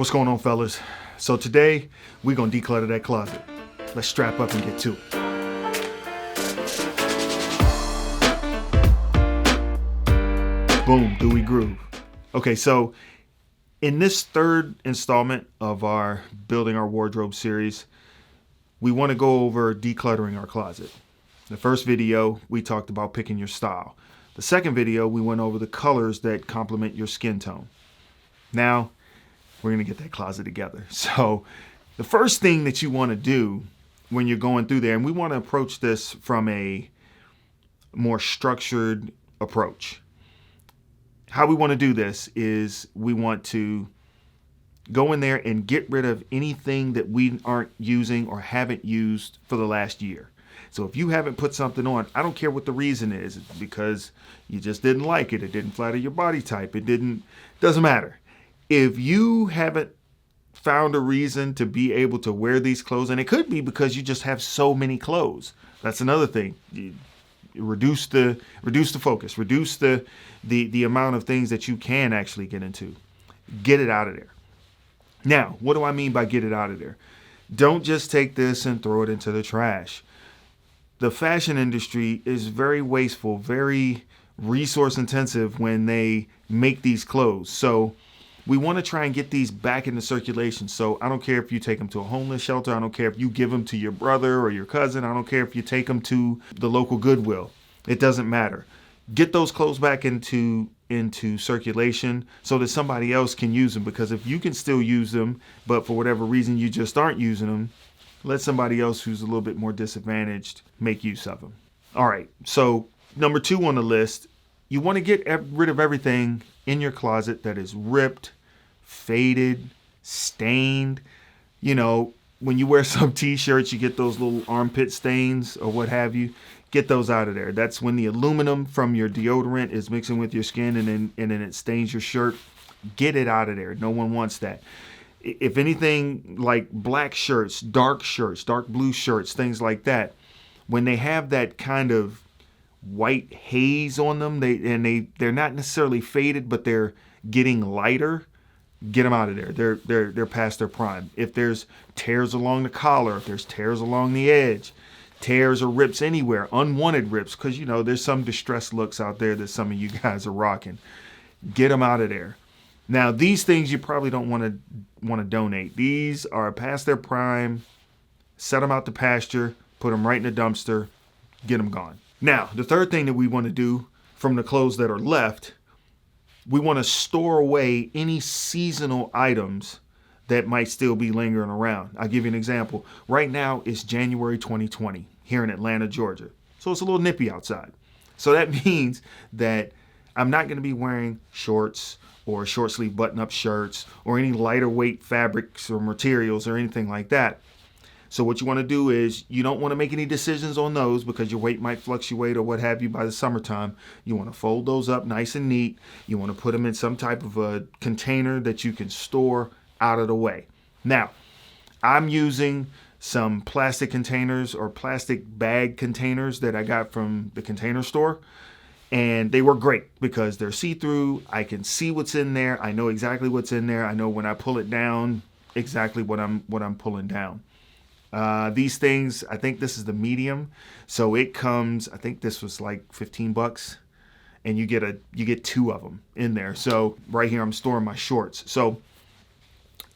What's going on, fellas? So today we're gonna declutter that closet. Let's strap up and get to it. Boom, do we groove? Okay, so in this third installment of our Building Our Wardrobe series, we want to go over decluttering our closet. The first video, we talked about picking your style. The second video, we went over the colors that complement your skin tone. Now, we're going to get that closet together. So the first thing that you want to do when you're going through there, and we want to approach this from a more structured approach. How we want to do this is we want to go in there and get rid of anything that we aren't using or haven't used for the last year. So if you haven't put something on, I don't care what the reason is, it's because you just didn't like it, it didn't flatter your body type, doesn't matter. If you haven't found a reason to be able to wear these clothes, and it could be because you just have so many clothes. That's another thing. You reduce the focus, reduce the amount of things that you can actually get into. Get it out of there. Now, what do I mean by get it out of there? Don't just take this and throw it into the trash. The fashion industry is very wasteful, very resource intensive when they make these clothes. So we want to try and get these back into circulation. So I don't care if you take them to a homeless shelter. I don't care if you give them to your brother or your cousin. I don't care if you take them to the local Goodwill. It doesn't matter. Get those clothes back into circulation so that somebody else can use them. Because if you can still use them, but for whatever reason you just aren't using them, let somebody else who's a little bit more disadvantaged make use of them. All right. So number 2 on the list, you want to get rid of everything in your closet that is ripped, faded, stained. You know, when you wear some t-shirts, you get those little armpit stains or what have you. Get those out of there. That's when the aluminum from your deodorant is mixing with your skin and then it stains your shirt. Get it out of there. No one wants that. If anything, like black shirts, dark blue shirts, things like that, when they have that kind of white haze on them, they're not necessarily faded, but they're getting lighter. Get them out of there. They're past their prime. If there's tears along the collar, if there's tears along the edge, tears or rips anywhere, unwanted rips, because you know there's some distressed looks out there that some of you guys are rocking. Get them out of there. Now these things you probably don't want to donate. These are past their prime. Set them out to pasture. Put them right in the dumpster. Get them gone. Now the third thing that we want to do from the clothes that are left, we want to store away any seasonal items that might still be lingering around. I'll give you an example. Right now, it's January 2020 here in Atlanta, Georgia. So it's a little nippy outside. So that means that I'm not going to be wearing shorts or short sleeve button-up shirts or any lighter weight fabrics or materials or anything like that. So what you want to do is you don't want to make any decisions on those because your weight might fluctuate or what have you by the summertime. You want to fold those up nice and neat. You want to put them in some type of a container that you can store out of the way. Now, I'm using some plastic containers or plastic bag containers that I got from the Container Store. And they work great because they're see-through. I can see what's in there. I know exactly what's in there. I know when I pull it down, exactly what I'm pulling down. These things, I think this is the medium. So it comes, I think this was like $15 and you get 2 of them in there. So right here, I'm storing my shorts. So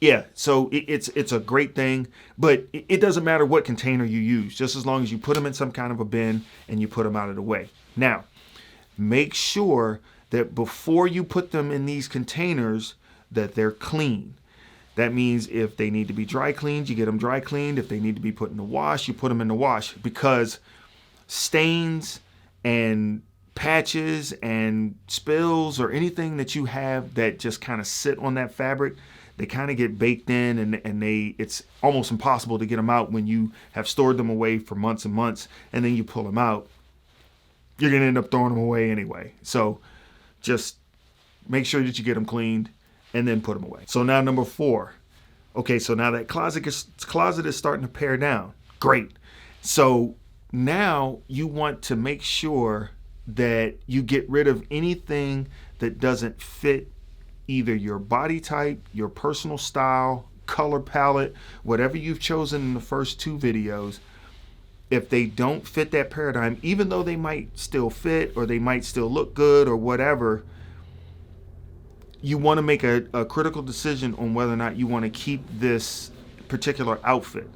yeah, so it's a great thing, but it doesn't matter what container you use, just as long as you put them in some kind of a bin and you put them out of the way. Now, make sure that before you put them in these containers that they're clean. That means if they need to be dry cleaned, you get them dry cleaned. If they need to be put in the wash, you put them in the wash, because stains and patches and spills or anything that you have that just kind of sit on that fabric, they kind of get baked in and it's almost impossible to get them out when you have stored them away for months and months and then you pull them out. You're going to end up throwing them away anyway. So just make sure that you get them cleaned and then put them away. So now number 4. Okay, so now that closet is starting to pare down. Great. So now you want to make sure that you get rid of anything that doesn't fit either your body type, your personal style, color palette, whatever you've chosen in the first 2 videos, if they don't fit that paradigm, even though they might still fit or they might still look good or whatever, you want to make a critical decision on whether or not you want to keep this particular outfit.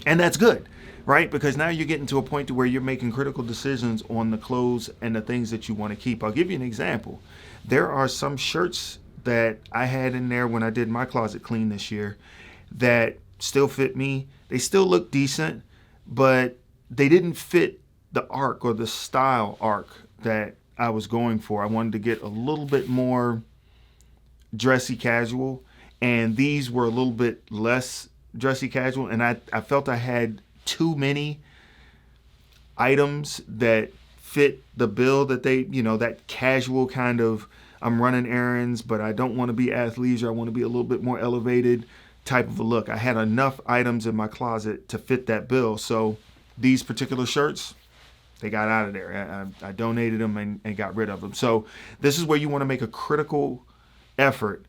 And that's good, right? Because now you're getting to a point to where you're making critical decisions on the clothes and the things that you want to keep. I'll give you an example. There are some shirts that I had in there when I did my closet clean this year that still fit me. They still look decent, but they didn't fit the arc or the style arc that I was going for. I wanted to get a little bit more dressy casual, and these were a little bit less dressy casual, and I felt I had too many items that fit the bill that they, that casual kind of, I'm running errands, but I don't want to be athleisure. I want to be a little bit more elevated type of a look. I had enough items in my closet to fit that bill. So these particular shirts, they got out of there. I donated them and got rid of them. So this is where you want to make a critical effort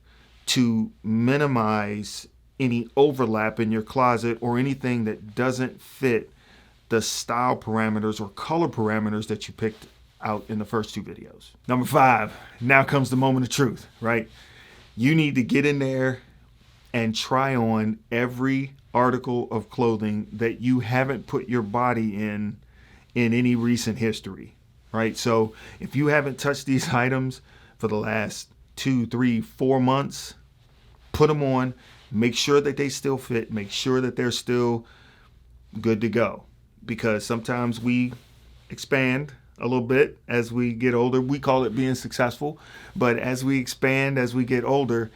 to minimize any overlap in your closet or anything that doesn't fit the style parameters or color parameters that you picked out in the first 2 videos. Number 5, now comes the moment of truth, right? You need to get in there and try on every article of clothing that you haven't put your body in any recent history, right? So if you haven't touched these items for the last 2, 3, 4 months, put them on, make sure that they still fit, make sure that they're still good to go. Because sometimes we expand a little bit as we get older. We call it being successful, but as we expand, as we get older,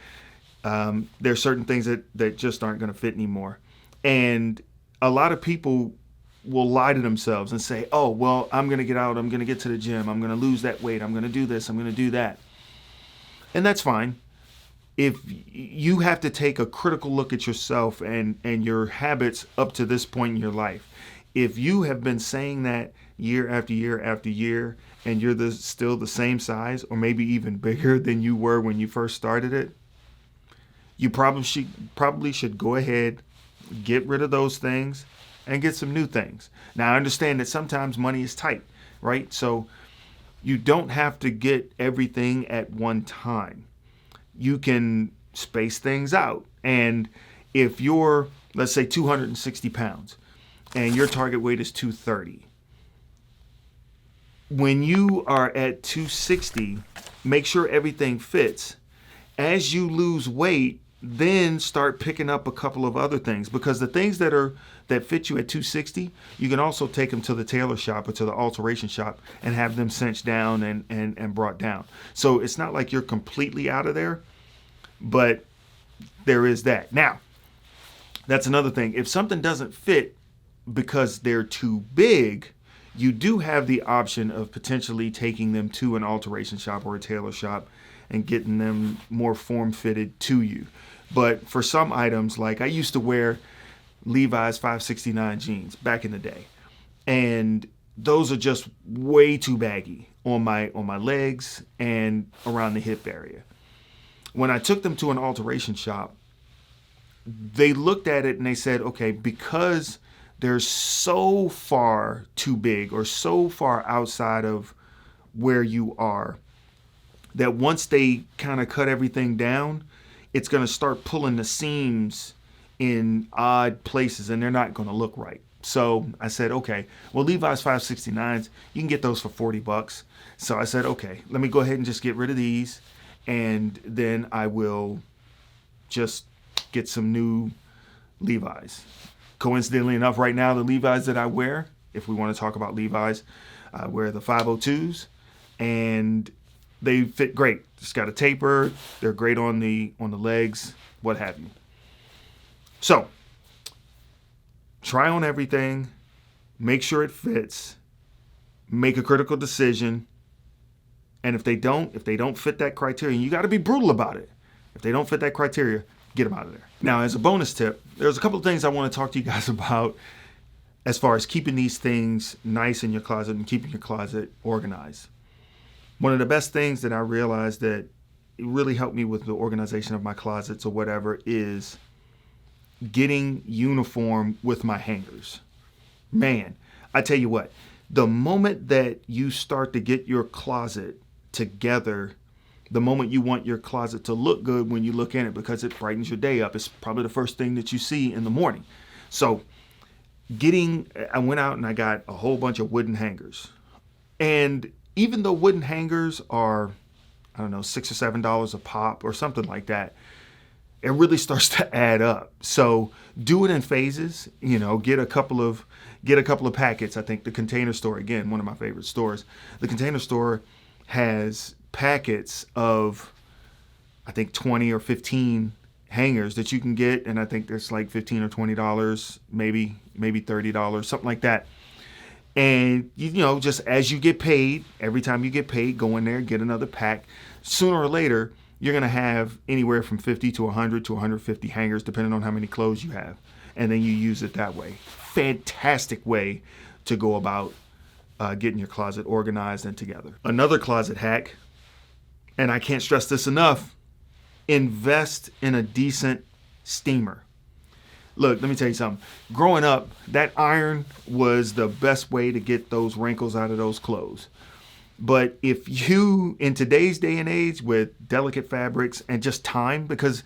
there's certain things that just aren't going to fit anymore. And a lot of people will lie to themselves and say, oh, well, I'm going to get out. I'm going to get to the gym. I'm going to lose that weight. I'm going to do this. I'm going to do that. And that's fine. If you have to take a critical look at yourself and your habits up to this point in your life, if you have been saying that year after year after year, and you're still the same size or maybe even bigger than you were when you first started it, you probably should go ahead, get rid of those things and get some new things. Now, I understand that sometimes money is tight, right? So you don't have to get everything at one time. You can space things out. And if you're, let's say, 260 pounds and your target weight is 230, when you are at 260, make sure everything fits. As you lose weight, then start picking up a couple of other things, because the things that fit you at 260, you can also take them to the tailor shop or to the alteration shop and have them cinched down and brought down. So it's not like you're completely out of there, but there is that. Now, that's another thing. If something doesn't fit because they're too big, you do have the option of potentially taking them to an alteration shop or a tailor shop and getting them more form-fitted to you. But for some items, like I used to wear Levi's 569 jeans back in the day, and those are just way too baggy on my legs and around the hip area. When I took them to an alteration shop, they looked at it and they said, okay, because they're so far too big or so far outside of where you are, that once they kind of cut everything down, it's going to start pulling the seams in odd places and they're not going to look right. So I said, okay, well, Levi's 569s, you can get those for $40. So I said, okay, let me go ahead and just get rid of these, and then I will just get some new Levi's. Coincidentally enough, right now, the Levi's that I wear, if we want to talk about Levi's, I wear the 502s, and they fit great. It's got a taper. They're great on the legs, what have you. So try on everything, make sure it fits, make a critical decision, and if they don't fit that criteria, you got to be brutal about it. If they don't fit that criteria, get them out of there. Now, as a bonus tip, there's a couple of things I want to talk to you guys about as far as keeping these things nice in your closet and keeping your closet organized. One of the best things that I realized that really helped me with the organization of my closets or whatever is getting uniform with my hangers. Man, I tell you what, the moment that you start to get your closet together, the moment you want your closet to look good when you look in it, because it brightens your day up. It's probably the first thing that you see in the morning. So I went out and I got a whole bunch of wooden hangers. And even though wooden hangers are, I don't know, $6 or $7 a pop or something like that, it really starts to add up. So do it in phases, get a couple of packets. I think the Container Store, again, one of my favorite stores, the Container Store has packets of, I think, 20 or 15 hangers that you can get. And I think there's like $15 or $20, maybe $30, something like that. And, just as you get paid, every time you get paid, go in there, get another pack. Sooner or later, you're going to have anywhere from 50 to 100 to 150 hangers, depending on how many clothes you have. And then you use it that way. Fantastic way to go about getting your closet organized and together. Another closet hack, and I can't stress this enough, invest in a decent steamer. Look, let me tell you something. Growing up, that iron was the best way to get those wrinkles out of those clothes. But if you, in today's day and age with delicate fabrics and just time, because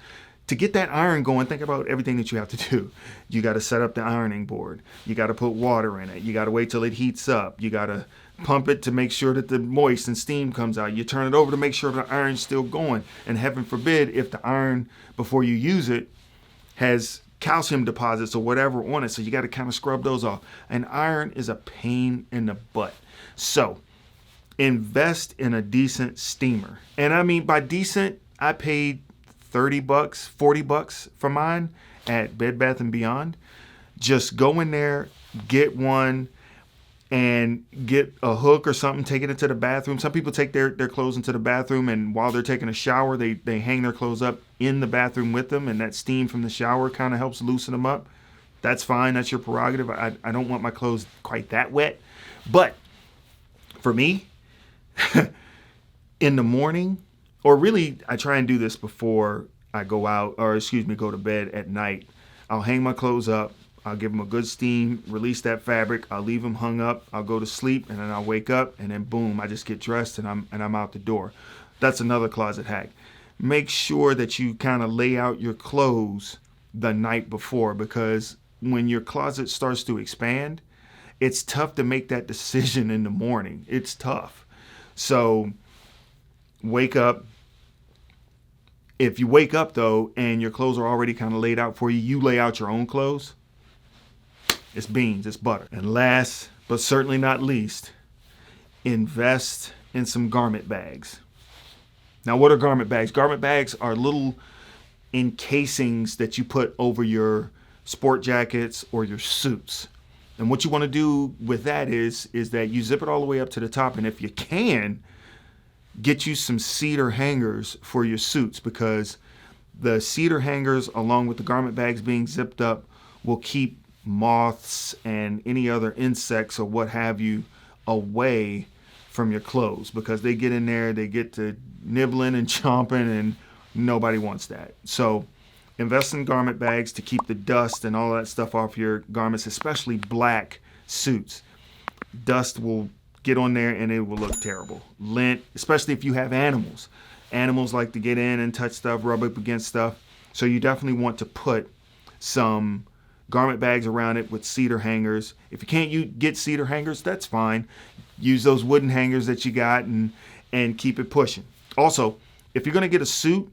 to get that iron going, think about everything that you have to do. You got to set up the ironing board. You got to put water in it. You got to wait till it heats up. You got to pump it to make sure that the moist and steam comes out. You turn it over to make sure the iron's still going. And heaven forbid, if the iron, before you use it, has calcium deposits or whatever on it. So you got to kind of scrub those off. And iron is a pain in the butt. So invest in a decent steamer. And I mean, by decent, I paid $30, $40 for mine at Bed Bath & Beyond. Just go in there, get one, and get a hook or something, take it into the bathroom. Some people take their clothes into the bathroom, and while they're taking a shower, they hang their clothes up in the bathroom with them, and that steam from the shower kind of helps loosen them up. That's fine. That's your prerogative. I don't want my clothes quite that wet. But for me, in the morning, or really, I try and do this before I go out, or go to bed at night. I'll hang my clothes up. I'll give them a good steam, release that fabric. I'll leave them hung up. I'll go to sleep, and then I'll wake up, and then boom, I just get dressed and I'm out the door. That's another closet hack. Make sure that you kind of lay out your clothes the night before, because when your closet starts to expand, it's tough to make that decision in the morning. It's tough. So wake up. If you wake up though, and your clothes are already kind of laid out for you, you lay out your own clothes. It's beans, it's butter. And last, but certainly not least, invest in some garment bags. Now, what are garment bags? Garment bags are little encasings that you put over your sport jackets or your suits. And what you want to do with that is that you zip it all the way up to the top. And if you can, get you some cedar hangers for your suits, because the cedar hangers, along with the garment bags being zipped up, will keep moths and any other insects or what have you away from your clothes, because they get in there, they get to nibbling and chomping, and nobody wants that. So invest in garment bags to keep the dust and all that stuff off your garments, especially black suits. Dust will get on there and it will look terrible. Lint, especially if you have animals. Animals like to get in and touch stuff, rub up against stuff. So you definitely want to put some garment bags around it with cedar hangers. If you can't get cedar hangers, that's fine. Use those wooden hangers that you got and keep it pushing. Also, if you're going to get a suit,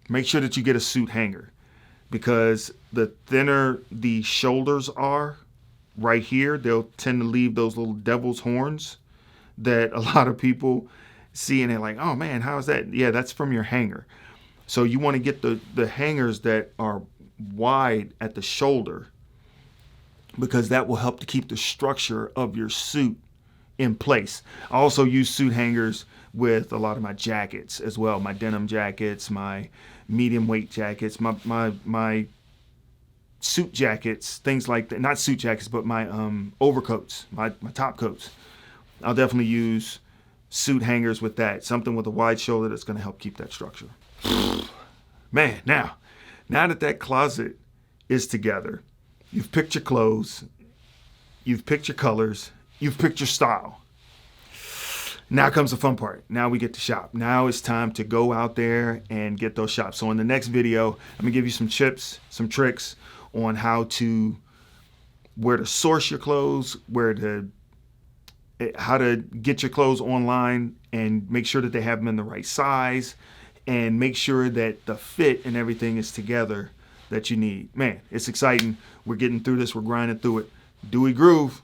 make sure that you get a suit hanger, because the thinner the shoulders are right here, they'll tend to leave those little devil's horns that a lot of people see and they're like, oh man, how is that? Yeah, that's from your hanger. So you want to get the hangers that are wide at the shoulder, because that will help to keep the structure of your suit in place. I also use suit hangers with a lot of my jackets as well, my denim jackets, my medium weight jackets, my suit jackets, things like that. Not suit jackets, but my overcoats, my top coats. I'll definitely use suit hangers with that, something with a wide shoulder that's going to help keep that structure. Man, now that closet is together, you've picked your clothes, you've picked your colors, you've picked your style. Now comes the fun part. Now we get to shop. Now it's time to go out there and get those shops. So in the next video, I'm gonna give you some tips, some tricks on where to source your clothes, how to get your clothes online and make sure that they have them in the right size and make sure that the fit and everything is together that you need. Man, it's exciting. We're getting through this. We're grinding through it. Do we groove?